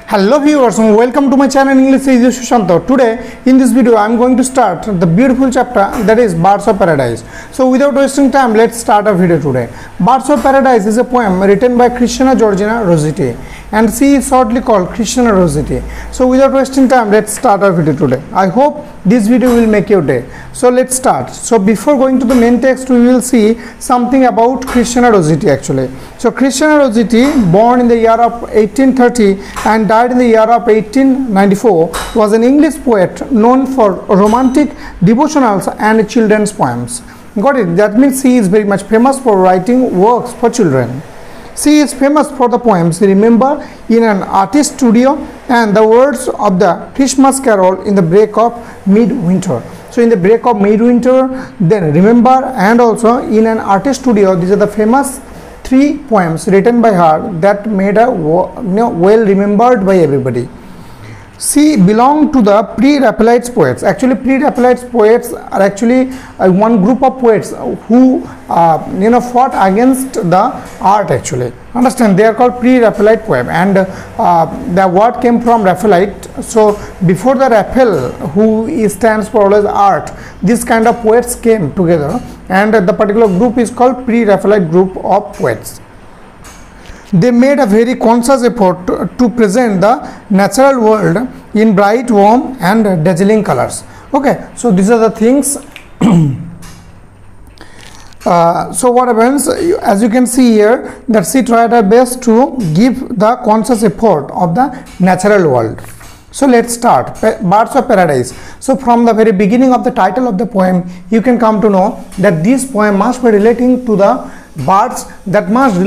Hello viewers, welcome to my channel English C.G. Sushanto. Today in this video I am going to start the beautiful chapter, that is Birds of Paradise. So without wasting time, let's start our video today. Birds of Paradise is a poem written by Rossetti, and she is shortly called Rossetti. So without wasting time, let's start our video today. I hope this video will make your day. So let's start. So before going to the main text, we will see something about Rossetti actually. So Rossetti, born in the year of 1830 and died in the year of 1894, was an English poet known for romantic, devotionals and children's poems. Got it? That means she is very much famous for writing works for children. She is famous for the poems Remember, In an Artist Studio, and the words of the Christmas Carol in the Break of Midwinter. So in the Break of Midwinter, then Remember, and also In an Artist Studio, these are the famous three poems written by her that made her well remembered by everybody. She belonged to the pre-Raphaelite poets. Actually, pre-Raphaelite poets are actually one group of poets who fought against the art actually. Understand? They are called pre-Raphaelite poem, and the word came from Raphaelite. So before the Raphael, who stands for always art, this kind of poets came together, and the particular group is called pre-Raphaelite group of poets. They made a very conscious effort to present the natural world in bright, warm and dazzling colors. Okay, so these are the things. So what happens, as you can see here, that she tried her best to give the conscious effort of the natural world. So let's start. Birds of Paradise. So from the very beginning of the title of the poem, you can come to know that this poem must be relating to the birds that must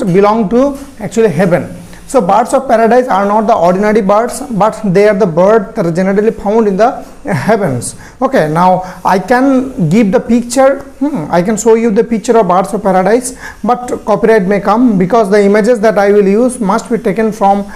belong to actually heaven. So birds of paradise are not the ordinary birds, but they are the birds that are generally found in the heavens. Okay, now I can give the picture, I can show you the picture of birds of paradise, but copyright may come because the images that I will use must be taken from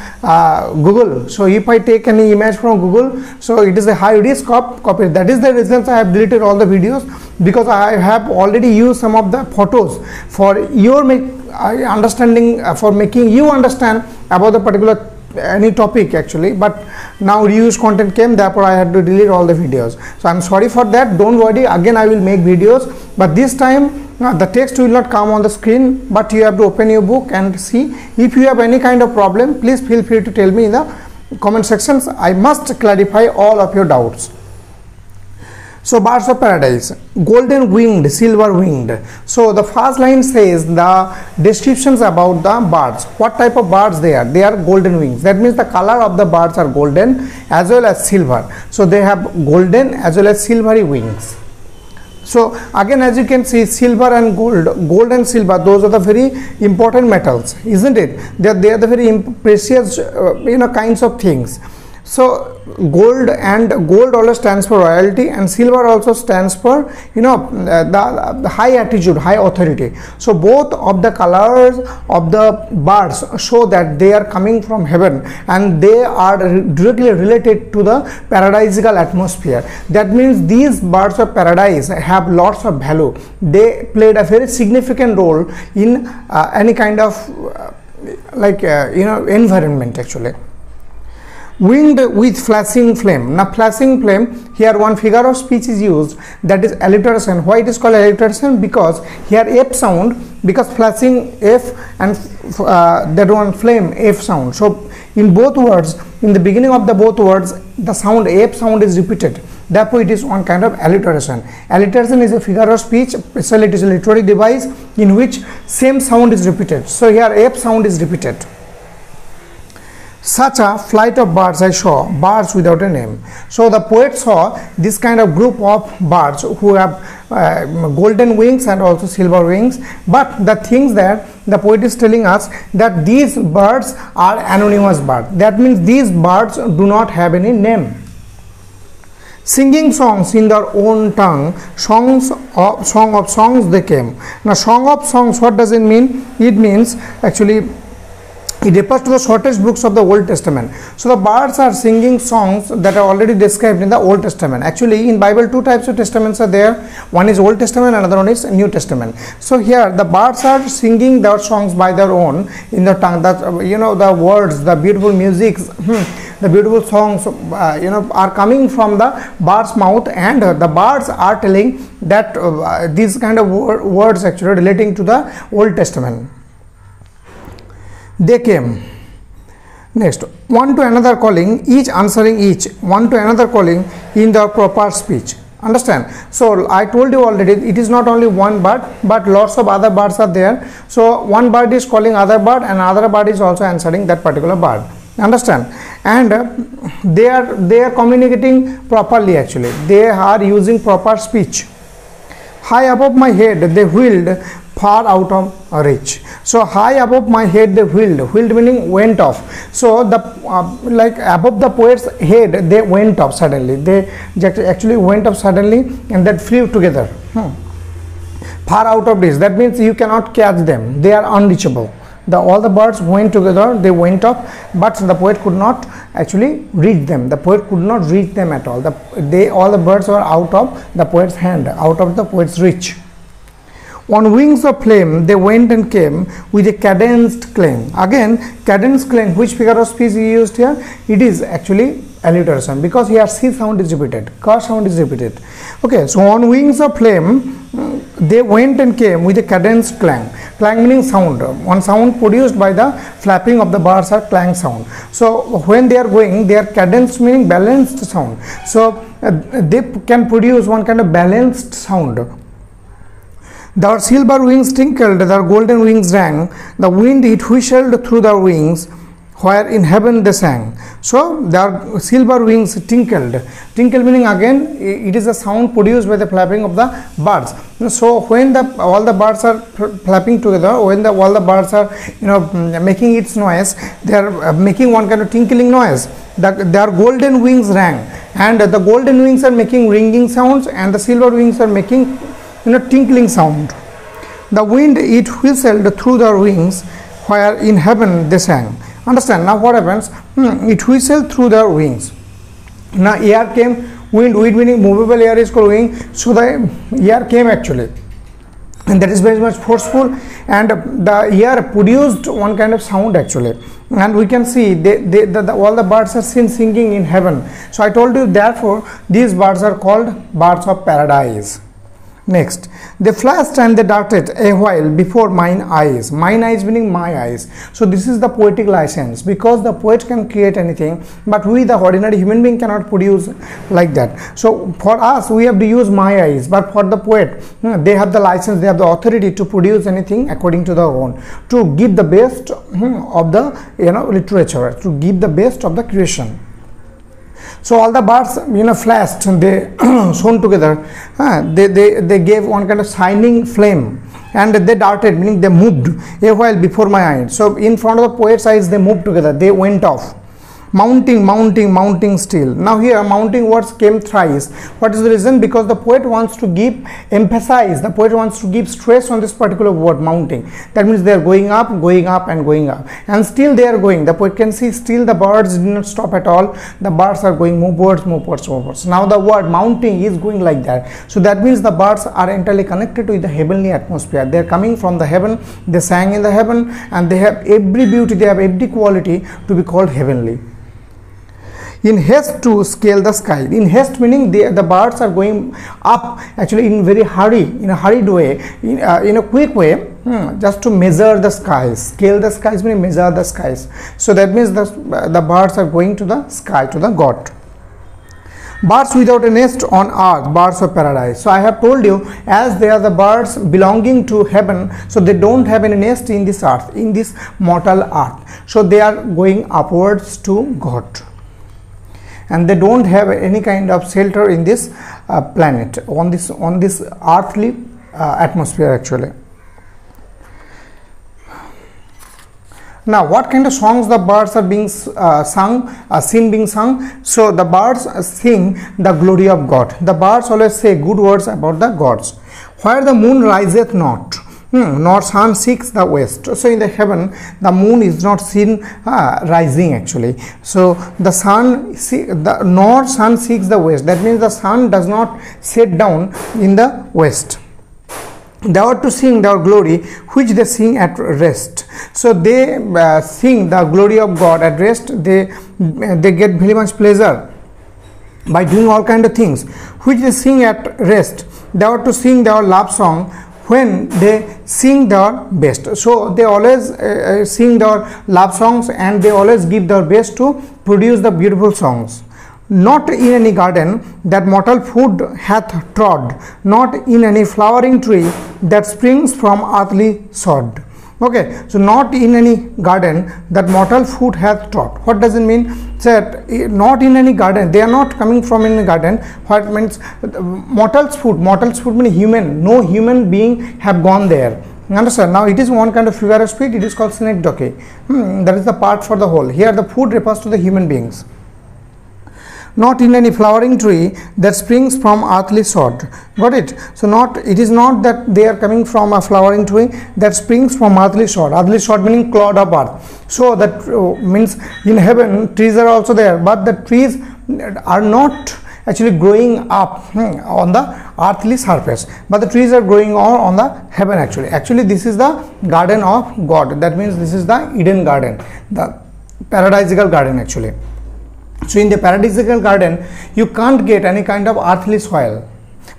Google. So if I take any image from Google, so it is a high risk of copyright. That is the reason I have deleted all the videos, because I have already used some of the photos for your understanding, for making you understand about the particular any topic actually, but now reused content came, therefore I had to delete all the videos. So I'm sorry for that. Don't worry, again I will make videos, but this time the text will not come on the screen, but you have to open your book and see. If you have any kind of problem, please feel free to tell me in the comment sections. I must clarify all of your doubts. So birds of paradise, golden winged, silver winged. So the first line says the descriptions about the birds. What type of birds they are? They are golden wings. That means the color of the birds are golden as well as silver. So they have golden as well as silvery wings. So again, as you can see, silver and gold and silver, those are the very important metals, isn't it? They are the very precious kinds of things. So gold always stands for royalty, and silver also stands for the high attitude, high authority. So both of the colors of the birds show that they are coming from heaven, and they are directly related to the paradisical atmosphere. That means these birds of paradise have lots of value. They played a very significant role in any kind of environment actually. Winged with flashing flame. Now flashing flame, here one figure of speech is used, that is alliteration. Why it is called alliteration? Because here F sound, because flashing F and that one flame F sound. So in both words, in the beginning of the both words, the sound F sound is repeated. Therefore it is one kind of alliteration. Alliteration is a figure of speech, especially it is a literary device in which same sound is repeated. So here F sound is repeated. Such a flight of birds I saw, birds without a name. So the poet saw this kind of group of birds who have golden wings and also silver wings. But the things that the poet is telling us, that these birds are anonymous birds. That means these birds do not have any name. singing songs in their own tongue, song of songs they came. Now song of songs, what does it mean? It means actually it refers to the shortest books of the Old Testament. So the birds are singing songs that are already described in the Old Testament. Actually in Bible two types of testaments are there. One is Old Testament, another one is New Testament. So here the birds are singing their songs by their own in the tongue. That the words, the beautiful music, the beautiful songs are coming from the bird's mouth, and the birds are telling that these kind of words actually relating to the Old Testament. They came. Next, one to another calling, each answering each, one to another calling in the proper speech. Understand? So I told you already, it is not only one bird, but lots of other birds are there. So one bird is calling other bird, and other bird is also answering that particular bird. Understand? And they are communicating properly. Actually they are using proper speech. High above my head they wheeled, far out of reach. So high above my head they wheeled meaning went off. So the like above the poet's head they went off suddenly. They actually went off suddenly, and that flew together. Far out of reach, that means you cannot catch them, they are unreachable. All the birds went together, they went off, but the poet could not actually reach them. The poet could not reach them at all. All the birds were out of the poet's hand, out of the poet's reach. On wings of flame they went and came with a cadenced clang. Again, cadenced clang, which figure of speech is used here? It is actually alliteration, because here C sound is repeated, K sound is repeated. Okay, so on wings of flame they went and came with a cadenced clang. Clang meaning sound, one sound produced by the flapping of the birds are clang sound. So when they are going, they are cadenced meaning balanced sound. So they can produce one kind of balanced sound. Their silver wings tinkled, their golden wings rang, the wind it whistled through their wings, where in heaven they sang. So their silver wings tinkled. Tinkle meaning again it is a sound produced by the flapping of the birds. So when all the birds are flapping together, when all the birds are making its noise, they are making one kind of tinkling noise. Their golden wings rang, and the golden wings are making ringing sounds, and the silver wings are making tinkling sound. The wind it whistled through their wings, where in heaven they sang. Understand? Now what happens? It whistled through their wings. Now air came, wind meaning movable air is called wing. So the air came actually, and that is very much forceful, and the air produced one kind of sound actually, and we can see all the birds are seen singing in heaven. So I told you, therefore these birds are called birds of paradise. Next, they flashed and they darted a while before mine eyes. Mine eyes meaning my eyes. So this is the poetic license, because the poet can create anything, but we the ordinary human being cannot produce like that. So for us we have to use my eyes, but for the poet they have the license, they have the authority to produce anything according to their own, to give the best of the literature, to give the best of the creation. So all the birds flashed, they shone together, they gave one kind of shining flame, and they darted meaning they moved a while before my eyes. So in front of the poet's eyes they moved together, they went off. Mounting still. Now here mounting words came thrice. What is the reason? Because the poet wants to emphasize, the poet wants to give stress on this particular word mounting. That means they are going up and going up, and still they are going. The poet can see still the birds did not stop at all. The birds are going movewards. Now the word mounting is going like that. So that means the birds are entirely connected with the heavenly atmosphere. They are coming from the heaven, they sang in the heaven, and they have every beauty, they have every quality to be called heavenly. In haste to scale the sky. In haste meaning the birds are going up actually in very hurry, in a hurried way, in a quick way, just to measure the skies. Scale the skies meaning measure the skies. So that means the birds are going to the sky, to the God. Birds without a nest on earth, birds of paradise. So I have told you, as they are the birds belonging to heaven, so they don't have any nest in this earth, in this mortal earth. So they are going upwards to God, and they don't have any kind of shelter in this planet, on this earthly atmosphere actually. Now what kind of songs the birds are being seen being sung? So the birds sing the glory of God. The birds always say good words about the gods. Where the moon riseth not, nor sun seeks the west. So in the heaven the moon is not seen rising actually. So the nor sun seeks the west. That means the sun does not set down in the west. They are to sing their glory which they sing at rest. So they sing the glory of God at rest. They get very much pleasure by doing all kind of things which they sing at rest. They are to sing their love song when they sing their best. So they always sing their love songs, and they always give their best to produce the beautiful songs. Not in any garden that mortal foot hath trod, not in any flowering tree that springs from earthly sod. Okay, so not in any garden that mortal foot hath trod. What does it mean? That not in any garden, they are not coming from any garden. What means mortal's foot means human. No human being have gone there. Understand? Now it is one kind of figure of speech. It is called synecdoche. That is the part for the whole. Here the foot refers to the human beings. Not in any flowering tree that springs from earthly sod. Got it? So it is not that they are coming from a flowering tree that springs from earthly sod. Earthly sod meaning clod of earth. So that means in heaven trees are also there, but the trees are not actually growing up on the earthly surface, but the trees are growing on the heaven actually. Actually this is the garden of God. That means this is the Eden garden, the paradisical garden actually. So in the paradisical garden you can't get any kind of earthly soil,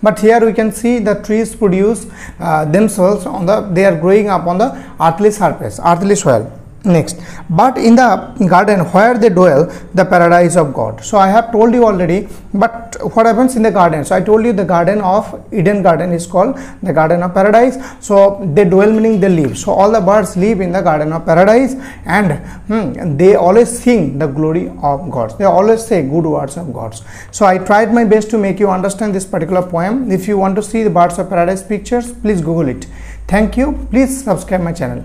but here we can see the trees produce themselves they are growing up on the earthly surface, earthly soil. Next, but in the garden where they dwell, the paradise of God. So I have told you already, but what happens in the garden? So I told you the garden of Eden garden is called the garden of paradise. So they dwell meaning they live. So all the birds live in the garden of paradise, and they always sing the glory of God. They always say good words of God. So I tried my best to make you understand this particular poem. If you want to see the birds of paradise pictures, please Google it. Thank you. Please subscribe my channel.